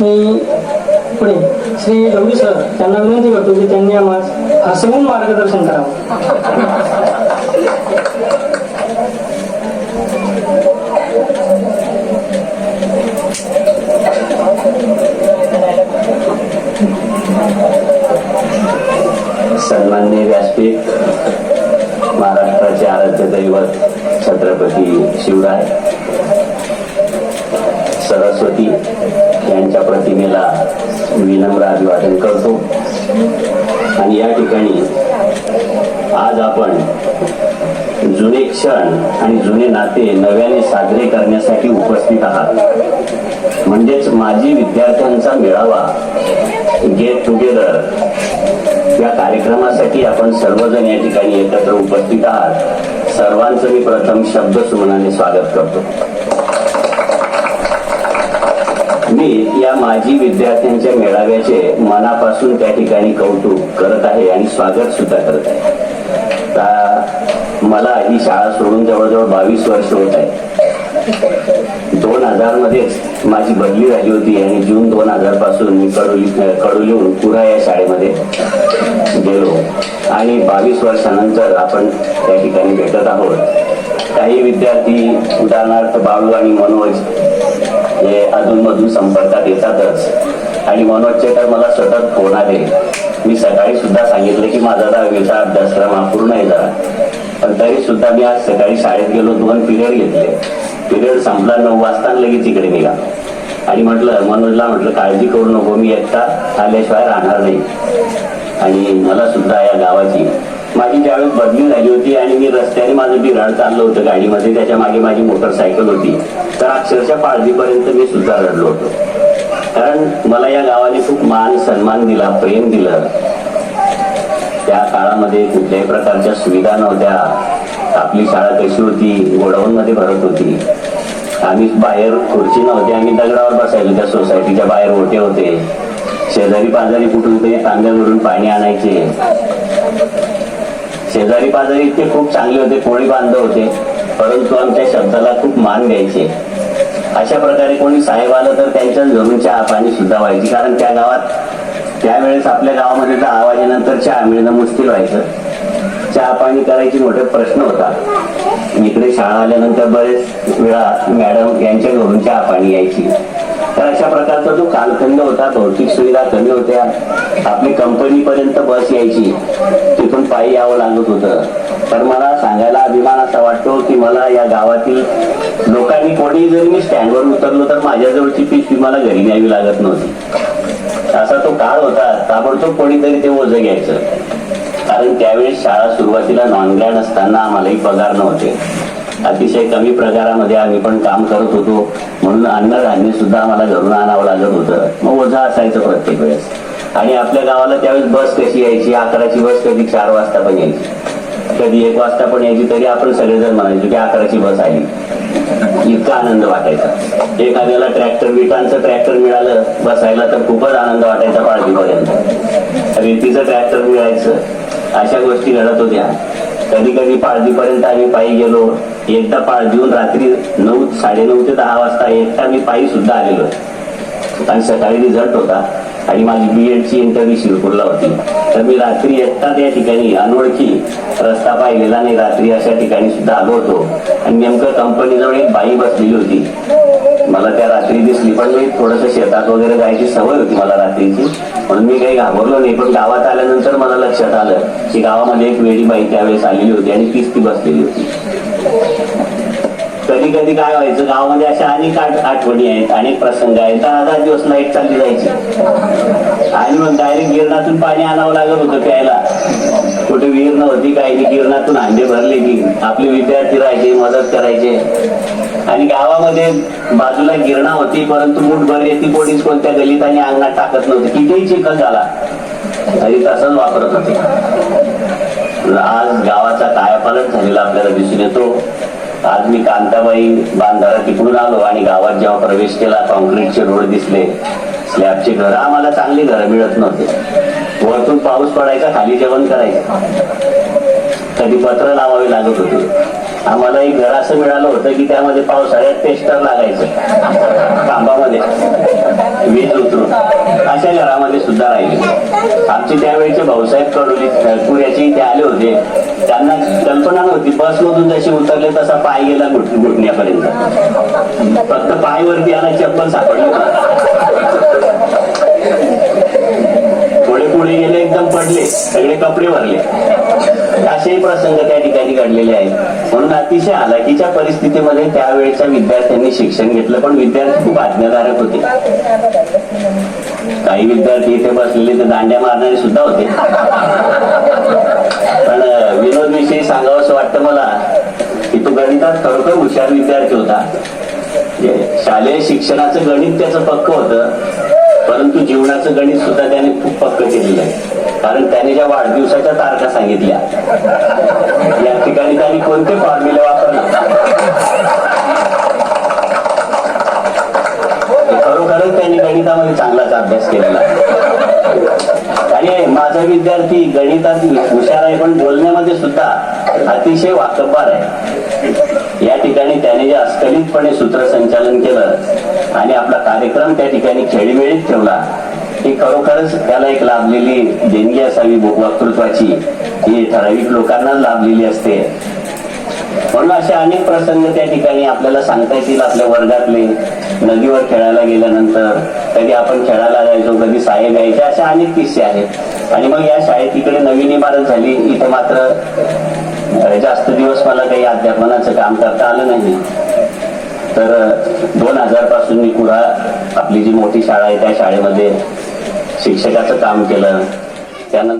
मी पुढे श्री गौरी सर त्यांना विनंती करतो की त्यांनी आम्हाला हसवून मार्गदर्शन करावं. सन्माननीय व्यासपीठ, महाराष्ट्राचे आराध्य दैवत छत्रपती शिवराय सरस्वती यांच्या प्रतिमेला विनम्र अभिवादन करतो. आणि या ठिकाणी आज आपण जुने क्षण आणि जुने नाते नव्याने साजरे करण्यासाठी उपस्थित आहात. म्हणजेच माजी विद्यार्थ्यांचा मेळावा, गेट टुगेदर या कार्यक्रमासाठी आपण सर्वजण या ठिकाणी एकत्र उपस्थित आहात. सर्वांचं मी प्रथम शब्दसुमनाने स्वागत करतो. मी या माजी विद्यार्थ्यांच्या मेळाव्याचे मनापासून त्या ठिकाणी कौतुक करत आहे आणि स्वागत सुद्धा करत आहे. मला ही शाळा सोडून जवळजवळ 22 वर्ष होत आहे. 2000 मध्येच माझी बदली झाली होती आणि जून 2000 पासून मी कडोलीहून पुरा या शाळेमध्ये गेलो आणि 22 वर्षानंतर आपण त्या ठिकाणी भेटत आहोत. काही विद्यार्थी उदाहरणार्थ बाळू आणि मनोज हे अधूनमधून संपर्कात येतातच आणि मनोजचे तर मला सतत फोन आले. मी सकाळी सुद्धा सांगितलं की माझा 10वीचा अभ्यासक्रम अपूर्ण आहे जरा, पण तरी सुद्धा मी आज सकाळी शाळेत गेलो, 2 पिरियड घेतले. पिरियड संपला 9 वाजता लगेच इकडे निघा आणि मनोजला म्हटलं काळजी करू नको, मी एकटा आल्याशिवाय राहणार नाही. आणि मला सुद्धा या गावाची माझी ज्यावेळेस बदली झाली होती आणि मी रस्त्याने माझं बिराड चाललं होतं गाडीमध्ये, त्याच्या मागे माझी मोटरसायकल होती, तर अक्षरशः पाळजीपर्यंत मी सुद्धा रडलो होतो. कारण मला या गावाने खूप मान सन्मान दिला, प्रेम दिलं. त्या काळामध्ये कुठल्याही प्रकारच्या सुविधा नव्हत्या. आपली शाळा कशी होती, गोडाऊन मध्ये भरत होती. आम्ही बाहेर खुर्ची नव्हती, आम्ही दगडावर बसायचो. त्या सोसायटीच्या बाहेर ओटे होते. शेजारी पाजारी कुठून तरी तांब्यावरून पाणी आणायचे. शेजारी पाजारी इतके खूप चांगले होते, कोळी बांधव होते, परंतु आमच्या शब्दाला खूप मान द्यायचे. अशा प्रकारे कोणी साहेब आलं तर त्यांच्याच घरून चहा पाणी सुद्धा व्हायची. कारण त्या गावात त्यावेळेस आपल्या गावामध्ये 10 वाजेनंतर चहा मिळणं मुश्किल व्हायचं. चहा पाणी करायची मोठा प्रश्न होता. इकडे शाळा आल्यानंतर बरेच वेळा मॅडम यांच्या घरून चहा पाणी यायची. तर अशा प्रकारचा जो कालखंड होता, भौतिक सुविधा कमी होत्या. आपली कंपनीपर्यंत बस यायची, तिथून पायी यावं लागत होतं. तर मला सांगायला अभिमान असा वाटतो की मला या गावातील लोकांनी, कोणी जरी मी स्टँडवर उतरलो तर माझ्याजवळची पिशवी मला घरी न्यावी लागत नव्हती. असा तो काळ होता. ताबडतोब कोणीतरी ते ओझं घ्यायचं. कारण त्यावेळेस शाळा सुरुवातीला नॉन ग्रॅड असताना आम्हालाही पगार नव्हते. अतिशय कमी पगारामध्ये आम्ही पण काम करत होतो. म्हणून अन्नधान्य सुद्धा आम्हाला घरून आणावं लागत होतं. मग ओझं असायचं प्रत्येक वेळेस. आणि आपल्या गावाला त्यावेळेस बस कशी यायची, 11ची बस कधी 4 वाजता पण यायची, कधी 1 वाजता पण यायची. तरी आपण सगळेजण म्हणायचो की 11ची बस आली. इतका आनंद वाटायचा. एखाद्याला विटांचं ट्रॅक्टर मिळालं बसायला तर खूपच आनंद वाटायचा. पाळजीपर्यंत रेतीचं ट्रॅक्टर मिळायचं. अशा गोष्टी घडत होत्या. कधी कधी पाळजीपर्यंत आम्ही पायी गेलो. एकदा पाळजीहून रात्री 9, 9:30 ते 10 वाजता एकटा मी पायी सुद्धा आलेलो. आणि सकाळी रिझल्ट होता आणि माझी BEdची इंटरव्ह्यू शिरपूरला होती. तर मी रात्री एकटा त्या ठिकाणी अनोळखी, रस्ता पाहिलेला नाही, रात्री अशा ठिकाणी सुद्धा आलो होतो. आणि नेमकं कंपनीजवळ एक बाई बसलेली होती. मला त्या रात्री दिसली, पण मी थोडस शेतात वगैरे जायची सवय होती मला रात्रीची, म्हणून मी काही घाबरलो नाही. पण गावात आल्यानंतर मला लक्षात आलं की गावामध्ये एक वेडी बाई त्यावेळेस आलेली होती आणि तीच ती बसलेली होती. कधी कधी काय व्हायचं, गावामध्ये अशा अनेक आठवणी आहेत, अनेक प्रसंग आहेत. 10 दिवस लाईट चालली जायची आणि मग डायरेक्ट गिरणातून पाणी आणावं लागत होतं प्यायला. कुठे विहीर नव्हती, काही गिरणातून हांडे भरले की आपले विद्यार्थी राहायचे, मदत करायचे. आणि गावामध्ये बाजूला गिरणा होती, परंतु मुठभर रेती कोणीच कोणत्या गलीत आणि अंगणात टाकत नव्हते. कितीही चिखल झाला तरी तसंच वापरत होते. आज गावाचा कायापालट झालेला आपल्याला दिसून येतो. आज मी कांताबाई बांधारा तिकडून आलो आणि गावात जेव्हा प्रवेश केला, कॉन्क्रीटचे रोड दिसले, स्लॅबचे घर. आम्हाला चांगली घरं मिळत नव्हते. वरतून पाऊस पडायचा, खाली जेवण करायचं, कधी पत्र लावावे लागत होते. आम्हाला एक घर असं मिळालं होतं की त्यामध्ये पावसाळ्यात टेस्टर लागायचं खांबामध्ये वीज उतरून. सुद्धा राहिले. आमचे त्यावेळेचे भाऊसाहेब कडोली पुण्याचे ते आले होते. त्यांना कल्पना नव्हती, बसमधून जशी उतरले तसा पाय गेला घुटण्यापर्यंत. फक्त पायवरती आला, चप्पल सापडली. थोडे पुढे गेले, एकदम पडले, सगळे कपडे भरले. असेही प्रसंग त्या ठिकाणी घडलेले आहेत. म्हणून अतिशय हालाकीच्या परिस्थितीमध्ये त्यावेळेच्या विद्यार्थ्यांनी शिक्षण घेतलं, पण विद्यार्थी खूप आज्ञाधारक होते. काही विद्यार्थी इथे बसलेले ते दांड्या मारणारे सुद्धा होते. पण विनोद विषयी सांगावं असं वाटतं मला की तो गणितात खरोखर हुशार विद्यार्थी होता. शालेय शिक्षणाचं गणित त्याचं पक्क होतं, परंतु जीवनाचं गणित सुद्धा त्याने खूप पक्क केलेलं आहे. कारण त्याने ज्या वाढदिवसाच्या तारखा सांगितल्या, या ठिकाणी त्यांनी कोणते फॉर्म्युले वापरले, खरोखरच त्यांनी गणितामध्ये चांगलाच अभ्यास केलेला आहे. आणि माझा विद्यार्थी गणितात हुशार आहे, पण बोलण्यामध्ये सुद्धा अतिशय वाकबगार आहे. या ठिकाणी त्याने जे अस्खलितपणे सूत्रसंचालन केलं आणि आपला कार्यक्रम त्या ठिकाणी खेळीमेळीत ठेवला, ही खरोखरच त्याला एक लाभलेली देणगी असावी वक्तृत्वाची. ही ठराविक लोकांना लाभलेली असते. म्हणून असे अनेक प्रसंग त्या ठिकाणी आपल्याला सांगता येतील. आपल्या वर्गातले, नदीवर खेळायला गेल्यानंतर कधी आपण खेळायला जायचो, कधी साहेब यायचे, असे अनेक किस्से आहेत. आणि मग या शाळेत इकडे नवीन इमारत झाली. इथे मात्र जास्त दिवस मला काही अध्यापनाचं काम करता आलं नाही. तर 2000 पासून मी कुडाळ आपली जी मोठी शाळा आहे त्या शाळेमध्ये शिक्षकाचं काम केलं. त्यानंतर